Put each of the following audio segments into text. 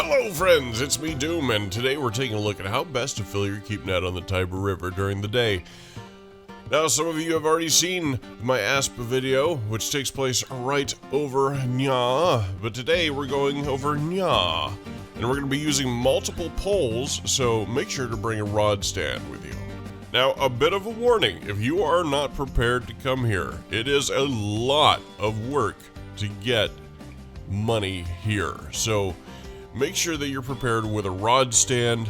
Hello friends, it's me Doom, and today we're taking a look at how best to fill your Keepnet on the Tiber River during the day. Now, some of you have already seen my ASP video, which takes place right over Nya, but today we're going over Nya, and we're going to be using multiple poles, so make sure to bring a rod stand with you. Now, a bit of a warning, if you are not prepared to come here, it is a lot of work to get money here, so make sure that you're prepared with a rod stand,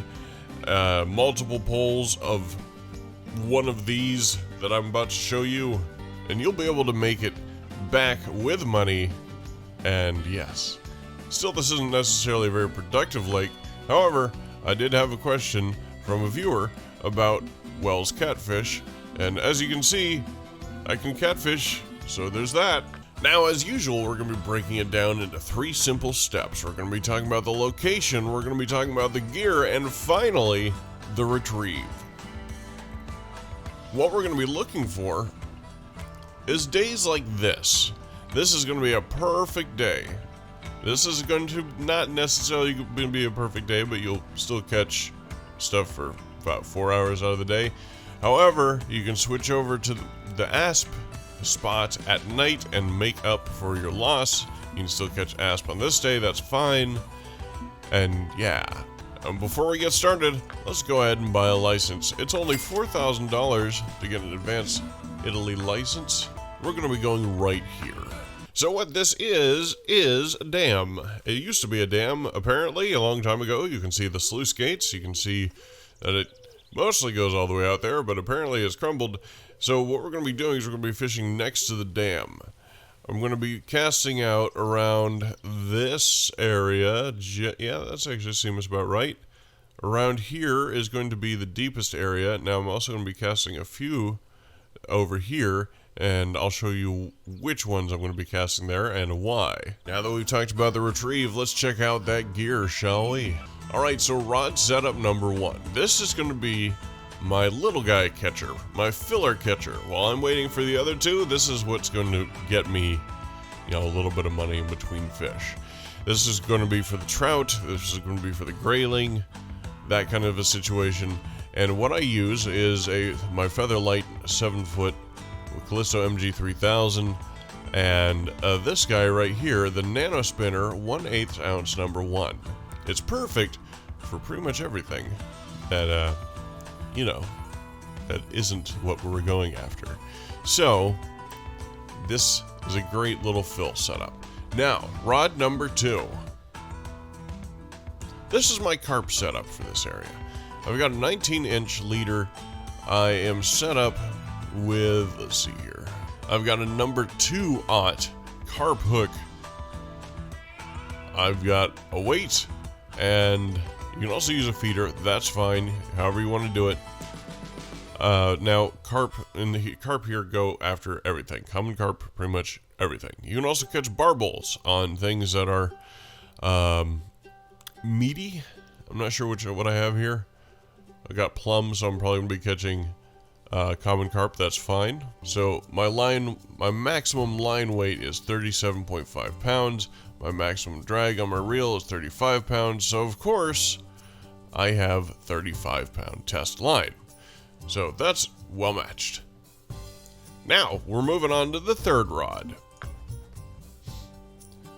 multiple poles of one of these that I'm about to show you, and you'll be able to make it back with money. And yes, still this isn't necessarily a very productive lake. However, I did have a question from a viewer about Wells catfish, and as you can see, I can catfish, so there's that. Now, as usual, we're going to be breaking it down into 3 simple steps. We're going to be talking about the location, we're going to be talking about the gear, and finally, the retrieve. What we're going to be looking for is days like this. This is going to be a perfect day. This is going to not necessarily going to be a perfect day, but you'll still catch stuff for about 4 hours out of the day. However, you can switch over to the ASP spot at night and make up for your loss. You can still catch ASP on this day, that's fine. And yeah, before we get started, let's go ahead and buy a license. It's only $4,000 to get an advanced Italy license. We're going to be going right here. So what this is a dam. It used to be a dam, apparently, a long time ago. You can see the sluice gates. You can see that it mostly goes all the way out there, but apparently it's crumbled. So what we're going to be doing is we're going to be fishing next to the dam. I'm going to be casting out around this area. Yeah, that's actually seems about right. Around here is going to be the deepest area. Now I'm also going to be casting a few over here, and I'll show you which ones I'm going to be casting there and why. Now that we've talked about the retrieve, let's check out that gear, shall we? Alright, so rod setup number 1. This is going to be my little guy catcher, my filler catcher. While I'm waiting for the other 2, this is what's going to get me, a little bit of money in between fish. This is going to be for the trout, this is going to be for the grayling, that kind of a situation. And what I use is my Featherlight 7-foot Callisto MG3000, and this guy right here, the Nano Spinner 1/8 ounce number 1. It's perfect for pretty much everything that that isn't what we're going after. So this is a great little fill setup. Now, rod number 2. This is my carp setup for this area. I've got a 19-inch leader. I am set up with, let's see here, I've got a number 2/0 carp hook. I've got a weight, and you can also use a feeder, that's fine, however you want to do it. Now, carp here go after everything. Common carp, pretty much everything. You can also catch barbels on things that are meaty. I'm not sure what I have here. I got plums, so I'm probably going to be catching common carp, that's fine. So my maximum line weight is 37.5 pounds. My maximum drag on my reel is 35 pounds. So of course, I have 35-pound test line. So that's well matched. Now, we're moving on to the 3rd rod.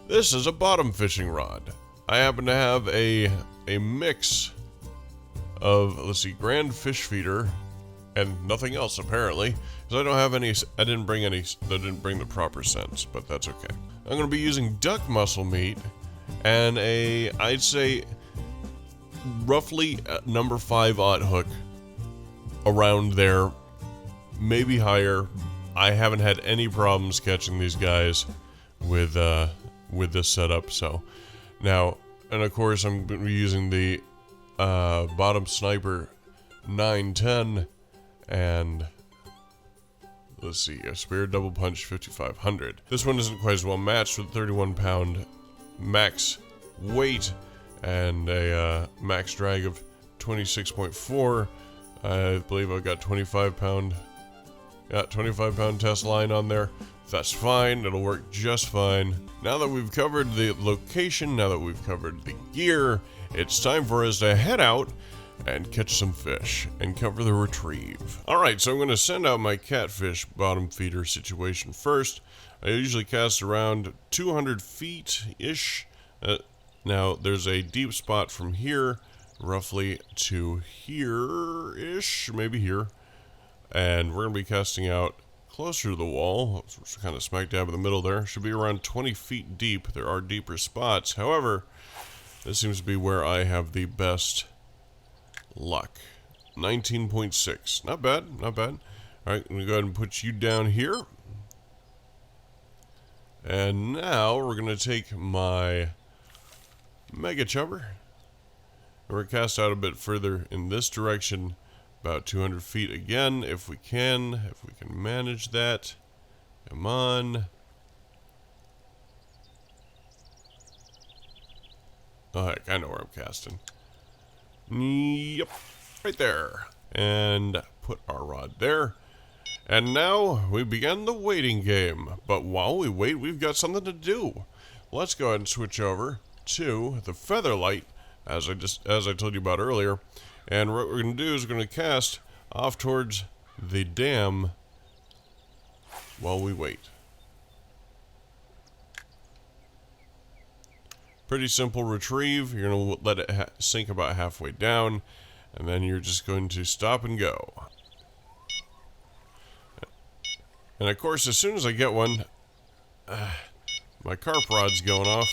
This is a bottom fishing rod. I happen to have a mix of, let's see, Grand Fish Feeder and nothing else apparently, because I don't have any, I didn't bring the proper scents, but that's okay. I'm going to be using duck muscle meat and I'd say roughly number 5/0 hook around there, maybe higher. I haven't had any problems catching these guys with this setup. So now, and of course I'm going to be using the bottom sniper 910, and let's see, a Spear Double Punch 5500. This one isn't quite as well matched with 31-pound max weight and a max drag of 26.4. I believe I've got 25-pound Got 25-pound test line on there. That's fine, it'll work just fine. Now that we've covered the location, now that we've covered the gear, it's time for us to head out and catch some fish and cover the retrieve. Alright, so I'm going to send out my catfish bottom feeder situation first. I usually cast around 200 feet-ish. Now, there's a deep spot from here, roughly to here-ish, maybe here. And we're going to be casting out closer to the wall, kind of smack dab in the middle there. Should be around 20 feet deep. There are deeper spots. However, this seems to be where I have the best luck. 19.6. Not bad, not bad. Alright, I'm going to go ahead and put you down here. And now we're going to take my Mega Chubber. We're going to cast out a bit further in this direction, about 200 feet again, if we can manage that. Come on. Oh heck, I know where I'm casting. Yep, right there. And put our rod there. And now we begin the waiting game. But while we wait, we've got something to do. Let's go ahead and switch over to the Featherlight, as I told you about earlier. And what we're going to do is we're going to cast off towards the dam while we wait. Pretty simple retrieve. You're going to let it sink about halfway down, and then you're just going to stop and go. And of course, as soon as I get one, my carp rod's going off.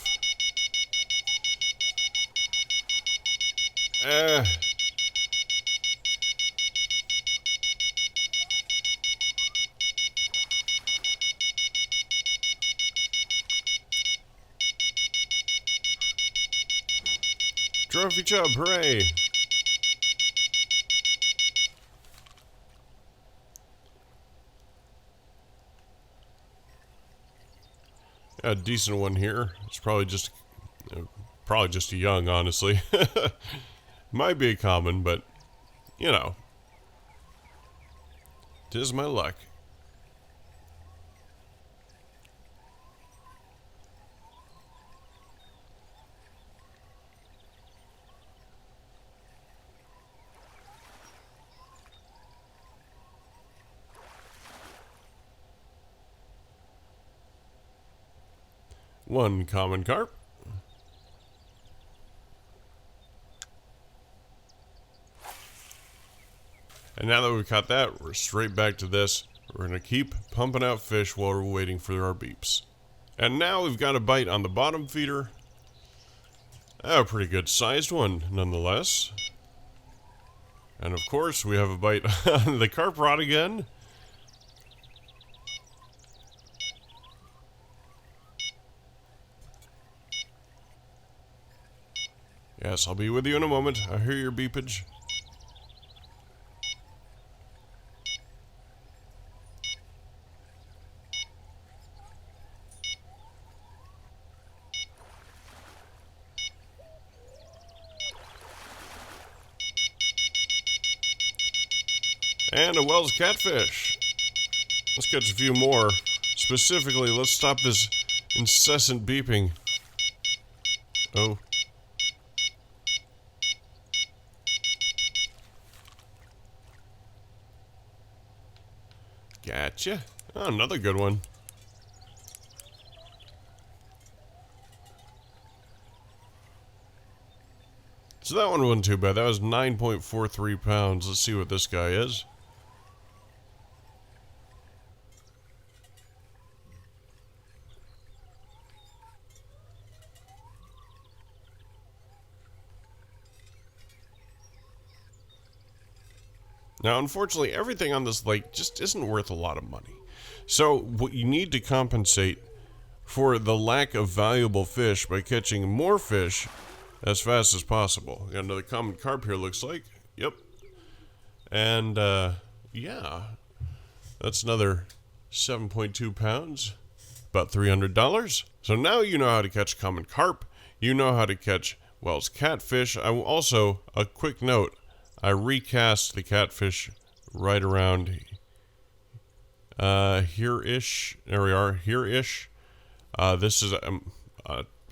Trophy chub, hooray! A decent one here. It's probably just a young, honestly. Might be a common, but you know, 'tis my luck. One common carp. And now that we've caught that, we're straight back to this. We're going to keep pumping out fish while we're waiting for our beeps. And now we've got a bite on the bottom feeder. A pretty good sized one, nonetheless. And of course, we have a bite on the carp rod again. Yes, I'll be with you in a moment. I hear your beepage. And a Wells catfish. Let's catch a few more. Specifically, let's stop this incessant beeping. Oh. Gotcha. Oh, another good one. So that one wasn't too bad. That was 9.43 pounds. Let's see what this guy is. Now, unfortunately, everything on this lake just isn't worth a lot of money. So, what you need to compensate for the lack of valuable fish by catching more fish as fast as possible. Got another common carp here, looks like. Yep. And, yeah. That's another 7.2 pounds. About $300. So now you know how to catch common carp. You know how to catch Wells catfish. I will also, a quick note, I recast the catfish right around here-ish. There we are, here-ish. This is,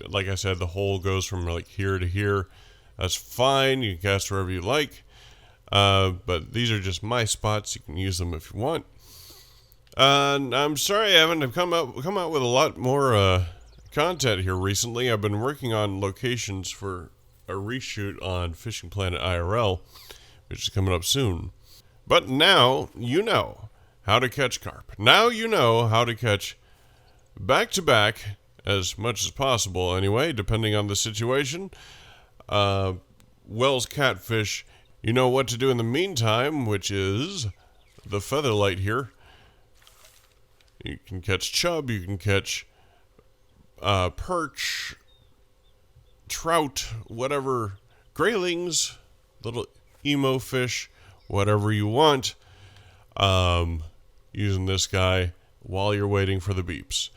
like I said, the hole goes from like here to here. That's fine. You can cast wherever you like. But these are just my spots. You can use them if you want. I'm sorry I haven't come out with a lot more content here recently. I've been working on locations for a reshoot on Fishing Planet IRL, which is coming up soon. But now you know how to catch carp. Now you know how to catch back-to-back, as much as possible anyway, depending on the situation. Wells catfish. You know what to do in the meantime, which is the featherlight here. You can catch chub, you can catch perch, trout, whatever, graylings, little emo fish, whatever you want, using this guy while you're waiting for the beeps.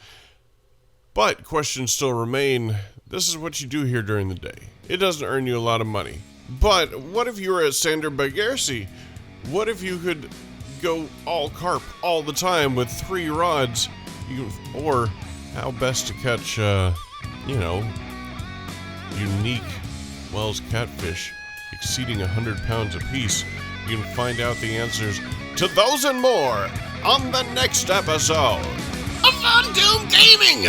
But questions still remain. This is what you do here during the day. It doesn't earn you a lot of money. But what if you were at Sander Bagersi? What if you could go all carp all the time with 3 rods? Or how best to catch, unique Wells catfish exceeding 100 pounds apiece? You can find out the answers to those and more on the next episode of VonDOOM Gaming!